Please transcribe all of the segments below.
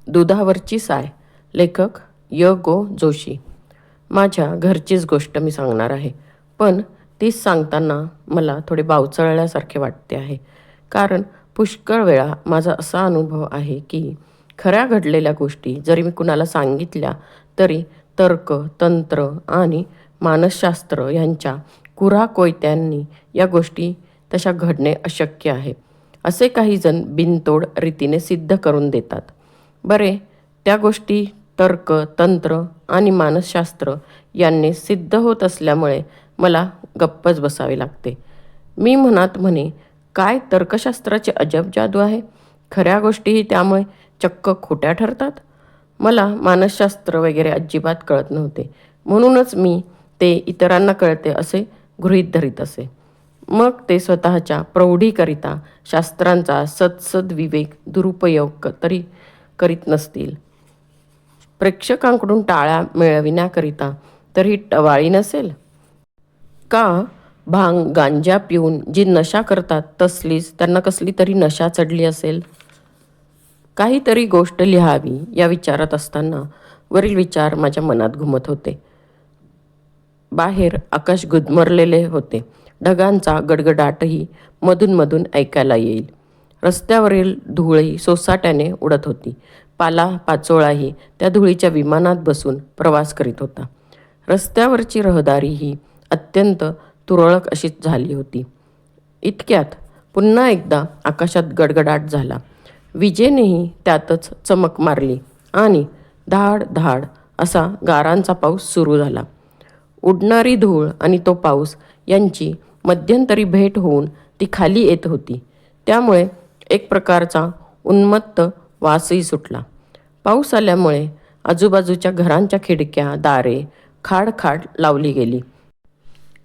दुधावरची साय. लेखक य.गो. जोशी. माझ्या घरचीच गोष्ट मी सांगणार आहे, पण तीच सांगताना मला थोडे बावचळल्यासारखे वाटते आहे. कारण पुष्कळ वेळा माझा असा अनुभव आहे की खऱ्या घडलेल्या गोष्टी जरी मी कुणाला सांगितल्या तरी तर्क, तंत्र आणि मानसशास्त्र यांच्या कुऱ्हाकोयत्यांनी या गोष्टी तशा घडणे अशक्य आहे असे काही जण बिनतोड रीतीने सिद्ध करून देतात. बरे, त्या गोष्टी तर्क, तंत्र आणि मानसशास्त्र यांनी सिद्ध होत असल्यामुळे मला गप्पच बसावे लागते. मी मनात म्हणे, काय तर्कशास्त्राची अजब जादू आहे. खऱ्या गोष्टीही त्यामुळे चक्क खोट्या ठरतात. मला मानसशास्त्र वगैरे अजिबात कळत नव्हते, म्हणूनच मी ते इतरांना कळते असे गृहीत धरीत असे. मग ते स्वतःच्या प्रौढीकरिता शास्त्रांचा सदसद्विवेक दुरुपयोग तरी करीत नसतील, प्रेक्षकांकडून टाळ्या मिळविण्याकरिता तरी टवाळी नसेल का? भांग गांजा पिऊन जी नशा करतात तसलीच त्यांना कसली तरी नशा चढली असेल. काहीतरी गोष्ट लिहावी या विचारात असताना वरील विचार माझ्या मनात घुमत होते. बाहेर आकाश गुदमरलेले होते. ढगांचा गडगडाटही मधून ऐकायला येईल. रस्त्यावरील धूळही सोसाट्याने उडत होती. पाला पाचोळाही त्या धुळीच्या विमानात बसून प्रवास करीत होता. रस्त्यावरची रहदारी ही अत्यंत तुरळक अशीच झाली होती. इतक्यात पुन्हा एकदा आकाशात गडगडाट झाला. विजेनेही त्यातच चमक मारली आणि धाड धाड असा गारांचा पाऊस सुरू झाला. उडणारी धूळ आणि तो पाऊस यांची मध्यंतरी भेट होऊन ती खाली येत होती. त्यामुळे एक प्रकारचा उन्मत्त वासही सुटला. पाऊस आल्यामुळे आजूबाजूच्या घरांच्या खिडक्या, दारे खाडखाड लावली गेली.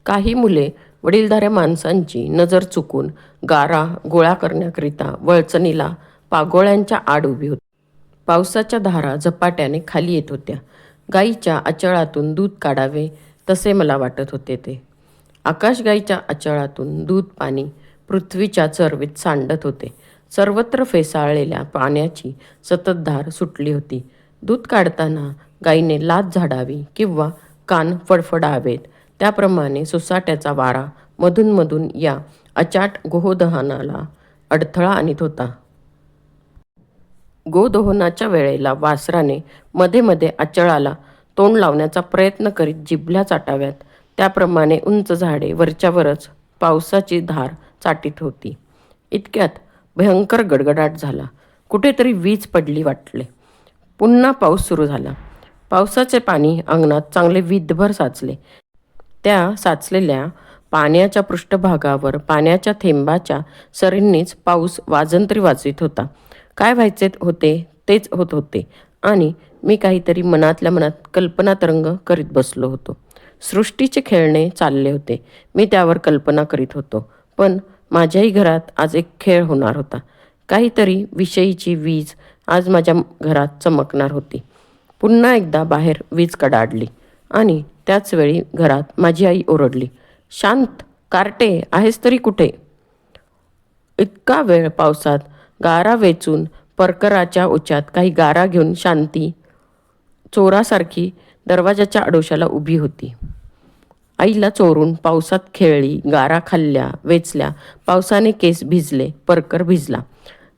काही मुले वडीलधाऱ्या माणसांची नजर चुकून गारा गोळा करण्याकरिता वळचणीला पागोळ्यांच्या आड उभी होती. पावसाच्या धारा झपाट्याने खाली येत होत्या. गाईच्या आचळातून दूध काढावे तसे मला वाटत होते ते. आकाशगाईच्या आचळातून दूध पाणी पृथ्वीच्या चरवीत सांडत होते. सर्वत्र फेसाळलेल्या पाण्याची सततधार सुटली होती. दूध काढताना गाईने लाथ झाडावी किंवा कान फडफडावेत त्याप्रमाणे सोसाट्याचा वारा मधून या अचाट गोदोहनाला अडथळा आणत होता. गोदोहनाच्या वेळेला वासराने मध्ये आचळाला तोंड लावण्याचा प्रयत्न करीत जिभल्या चाटाव्यात त्याप्रमाणे उंच झाडे वरच्यावरच पावसाची धार चाटीत होती. इतक्यात भयंकर गडगडाट झाला. कुठेतरी वीज पडली वाटले. पुन्हा पाऊस सुरू झाला. पावसाचे पाणी अंगणात चांगले विदभर साचले. त्या साचलेल्या पाण्याच्या पृष्ठभागावर पाण्याच्या थेंबाच्या सरींनीच पाऊस वाजंत्री वाजवीत होता. काय व्हायचे होते तेच होत होते आणि मी काहीतरी मनातल्या मनात कल्पनातरंग करीत बसलो होतो. सृष्टीचे खेळणे चालले होते. मी त्यावर कल्पना करीत होतो. पण माझ्याही घरात आज एक खेळ होणार होता. काहीतरी विषयीची वीज आज माझ्या घरात चमकणार होती. पुन्हा एकदा बाहेर वीज कडाडली आणि त्याच वेळी घरात माझी आई ओरडली, शांत, कार्टे, आहेस तरी कुठे? इतका वेळ पावसात गारा वेचून परकराच्या उच्यात काही गारा घेऊन शांती चोरासारखी दरवाजाच्या आडोशाला उभी होती. आईला चोरून पावसात खेळली, गारा खाल्ल्या, वेचल्या, पावसाने केस भिजले, परकर भिजला.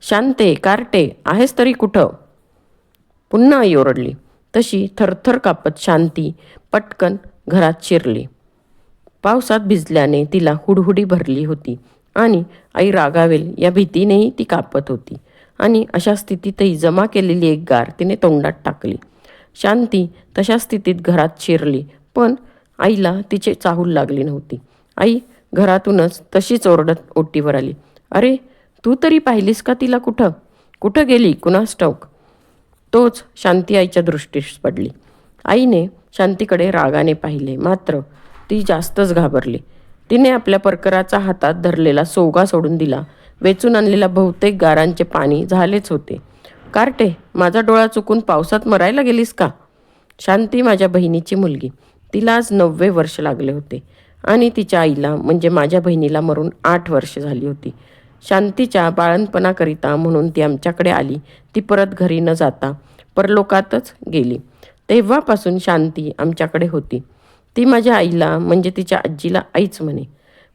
शांते, कार्टे, आहेस तरी कुठं? पुन्हा आई ओरडली. तशी थरथर कापत शांती पटकन घरात शिरली. पावसात भिजल्याने तिला हुडहुडी भरली होती आणि आई रागावेल या भीतीनेही ती कापत होती आणि अशा स्थितीतही जमा केलेली एक गार तिने तोंडात टाकली. शांती तशा स्थितीत घरात शिरली, पण आईला तिचे चाहूल लागली नव्हती. आई घरातूनच तशीच ओरडत ओटीवर आली. अरे, तू तरी पाहिलीस का तिला? कुठं गेली कुणास ठाऊक? तोच शांती आईच्या दृष्टीस पडली. आईने शांतीकडे रागाने पाहिले, मात्र ती जास्तच घाबरली. तिने आपल्या परकराचा हातात धरलेला सोगा सोडून दिला. वेचून आणलेल्या बहुतेक गारांचे पाणी झालेच होते. कार्टे, माझा डोळा चुकून पावसात मरायला गेलीस का? शांती माझ्या बहिणीची मुलगी. तिला आज 9वे वर्ष लागले होते आणि तिच्या आईला म्हणजे माझ्या बहिणीला मरून 8 वर्ष झाली होती. शांतीच्या बाळणपणाकरिता म्हणून ती आमच्याकडे आली. ती परत घरी न जाता परलोकातच गेली. तेव्हापासून शांती आमच्याकडे होती. ती माझ्या आईला म्हणजे तिच्या आजीला आईच म्हणे.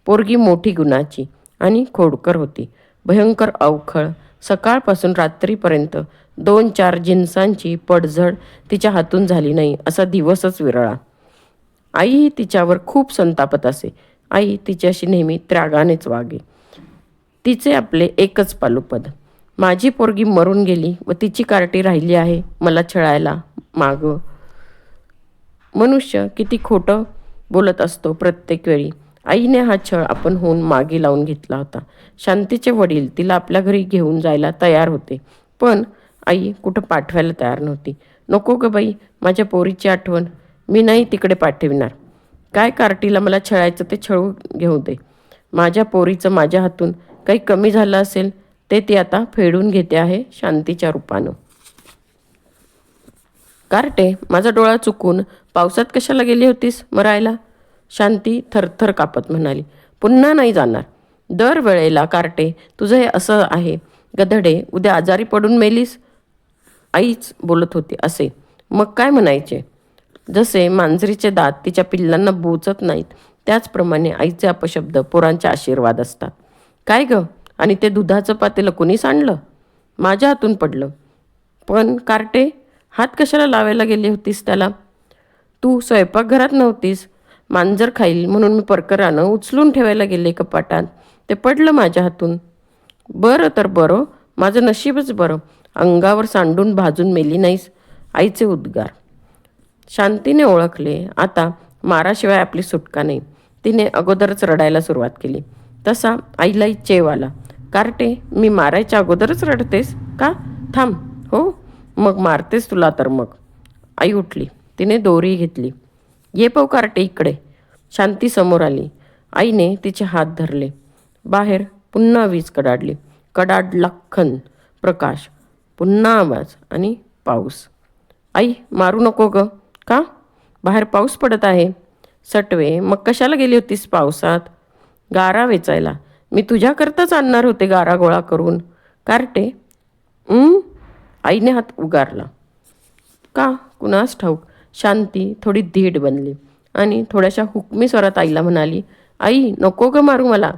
पोरगी मोठी गुणाची आणि खोडकर होती. भयंकर अवखळ. सकाळपासून रात्रीपर्यंत 2-4 जिन्सांची पडझड तिच्या हातून झाली नाही असा दिवसच विरळा. आईही तिच्यावर खूप संतापत असे. आई तिच्याशी नेहमी त्यागानेच वागे. तिचे आपले एकच पालुपद. माझी पोरगी मरून गेली व तिची कार्टी राहिली आहे मला छळायला. मागं मनुष्य किती खोटं बोलत असतो प्रत्येक वेळी. आईने हा छळ आपण होऊन मागे लावून घेतला होता. शांतीचे वडील तिला आपल्या घरी घेऊन जायला तयार होते, पण आई कुठं पाठवायला तयार नव्हती. नको ग बाई, माझ्या पोरीची आठवण, मी नाही तिकडे पाठविणार. काय कार्टीला मला छळायचं ते छळू घेऊ दे. माझ्या पोरीचं माझ्या हातून काही कमी झालं असेल ते ती आता फेडून घेते आहे शांतीच्या रूपानं. कार्टे, माझा डोळा चुकून पावसात कशाला गेली होतीस मरायला? शांती थरथर कापत म्हणाली. पुन्हा नाही जाणार. दरवेळेला कार्टे तुझं हे असं आहे. गधडे, उद्या आजारी पडून मेलीस. आईच बोलत होती असे. मग काय म्हणायचे? जसे मांजरीचे दात तिच्या पिल्लांना बोचत नाहीत, त्याचप्रमाणे आईचे अपशब्द पोरांचे आशीर्वाद असतात. काय ग, आणि ते दुधाचं पातेलं कोणी सांडलं? माझ्या हातून पडलं. पण कार्टे, हात कशाला लावायला गेली होतीस त्याला? तू स्वयंपाकघरात नव्हतीस. मांजर खाईल म्हणून मी परकरानं उचलून ठेवायला गेले कपाटात. ते पडलं माझ्या हातून. बरं तर बरं, माझं नशीबच बरं, अंगावर सांडून भाजून मेली नाहीस. आईचे उद्गार. शांतीने ओळखले आता माराशिवाय आपली सुटका नाही. तिने अगोदरच रडायला सुरुवात केली. तसा आईलाही चेव आला. कार्टे, मी मारायच्या अगोदरच रडतेस का? थांब. हो, मग मारतेस तुला तर मग. आई उठली. तिने दोरी घेतली. ये पाहू कार्टे इकडे. शांती समोर आली. आईने तिचे हात धरले. बाहेर पुन्हा वीज कडाडली. कडाड लख्खन प्रकाश, पुन्हा आवाज आणि पाऊस. आई, मारू नको ग. का? बाहेर पाऊस पडत आहे. सटवे, मग कशाला गेली होतीस पावसात? गारा वेचायला. मी तुझ्याकरताच आणणार होते गारा गोळा करून. कार्टे, आईने हात उगारला. का कुणास ठाऊक. शांती थोडी धीट बनली आणि थोड्याशा हुकमी स्वरात आईला म्हणाली, आई नको ग मारू मला.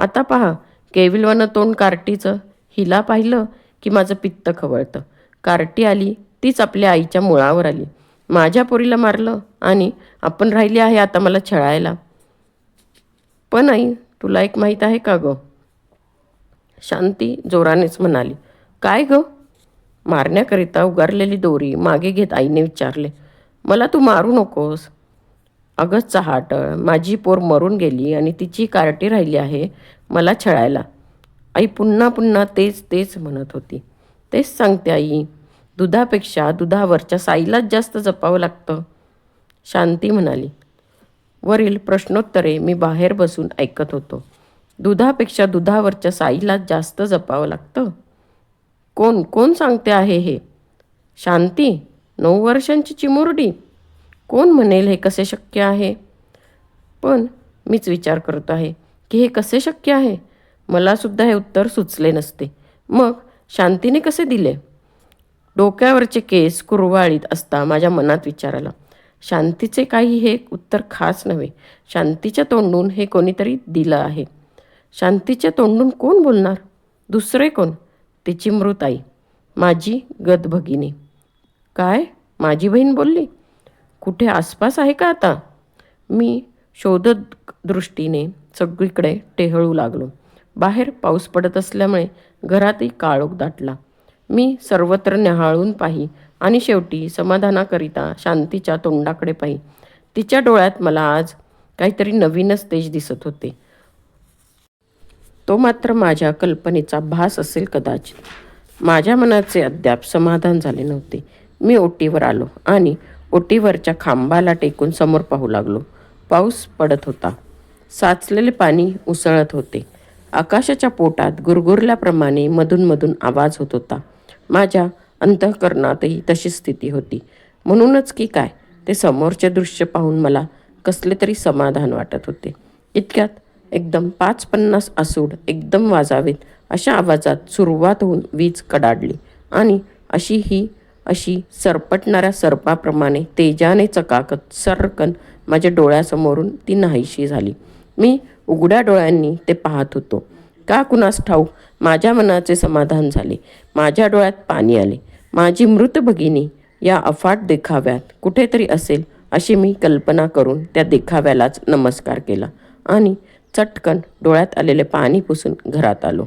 आता पहा, केविलवानं तोंड कार्टीचं. हिला पाहिलं की माझं पित्त खवळतं. कार्टी आली तीच आपल्या आईच्या मुळावर आली. माझ्या पोरीला मारलं आणि आपण राहिली आहे आता मला छळायला. पण आई, तुला एक माहीत आहे का ग? शांती जोरानेच म्हणाली. काय ग? मारण्याकरिता उगारलेली दोरी मागे घेत आईने विचारले. मला तू मारू नकोस. अगं चहाटळ, माझी पोर मरून गेली आणि तिची कार्टी राहिली आहे मला छळायला. आई पुन्हा पुन्हा तेच तेच म्हणत होती. तेच सांगते आई, दुधापेक्षा दुधावरच्या साईलाच जास्त जपावं लागतं. शांती म्हणाली. वरील प्रश्नोत्तरे मी बाहेर बसून ऐकत होतो. दुधापेक्षा दुधावरच्या साईलाच जास्त जपावं लागतं? कोण कोण सांगते आहे हे? शांती, 9 वर्षांची चिमुरडी. कोण म्हणेल हे कसे शक्य आहे? पण मीच विचार करतो आहे की हे कसे शक्य आहे. मला सुद्धा हे उत्तर सुचले नसते. मग शांतीने कसे दिले? डोक्यावरचे केस कुरवाळीत असता माझ्या मनात विचार आला. शांतीचे काही हे उत्तर खास नव्हे. शांतीच्या तोंडून हे कोणीतरी दिलं आहे. शांतीच्या तोंडून कोण बोलणार? दुसरे कोण? तिची मृत आई, माझी गद भगिनी. काय? माझी बहीण बोलली? कुठे आसपास आहे का आता? मी शोधत दृष्टीने सगळीकडे टेहळू लागलो. बाहेर पाऊस पडत असल्यामुळे घरातही काळोख दाटला. मी सर्वत्र न्याहाळून पाही आणि शेवटी समाधानाकरिता शांतीच्या तोंडाकडे पाही. तिच्या डोळ्यात मला आज काहीतरी नवीनच तेज दिसत होते. तो मात्र माझ्या कल्पनेचा भास असेल कदाचित. माझ्या मनाचे अद्याप समाधान झाले नव्हते. मी ओटीवर आलो आणि ओटीवरच्या खांबाला टेकून समोर पाहू लागलो. पाऊस पडत होता. साचलेले पाणी उसळत होते. आकाशाच्या पोटात गुरगुरल्याप्रमाणे मधून आवाज होत होता. माझ्या अंतःकरणातही तशी स्थिती होती. म्हणूनच की काय, ते समोरचे दृश्य पाहून मला कसले तरी समाधान वाटत होते. इतक्यात एकदम 550 आसूड एकदम वाजावेत अशा आवाजात सुरुवात होऊन वीज कडाडली आणि अशी सरपटणाऱ्या सर्पाप्रमाणे तेजाने चकाकत सर्रकन माझ्या डोळ्यासमोरून ती नाहीशी झाली. मी उघड्या डोळ्यांनी ते पाहत होतो. का कुणास ठाऊक माझ्या मनाचे समाधान झाले. माझ्या डोळ्यात पाणी आले. माझी मृत भगिनी या अफाट देखाव्यात कुठेतरी असेल अशी मी कल्पना करून त्या देखाव्यालाच नमस्कार केला आणि चटकन डोळ्यात आलेले पाणी पुसून घरात आलो.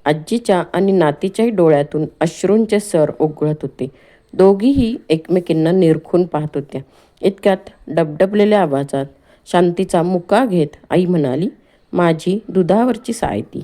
आजीच्या आणि नातीच्याही डोळ्यातून अश्रूंचे सर ओघळत होते. दोघीही एकमेकींना निरखून पाहत होत्या. इतक्यात डबडबलेल्या आवाजात शांतीचा मुका घेत आई म्हणाली, माझी दुधावरची सायती.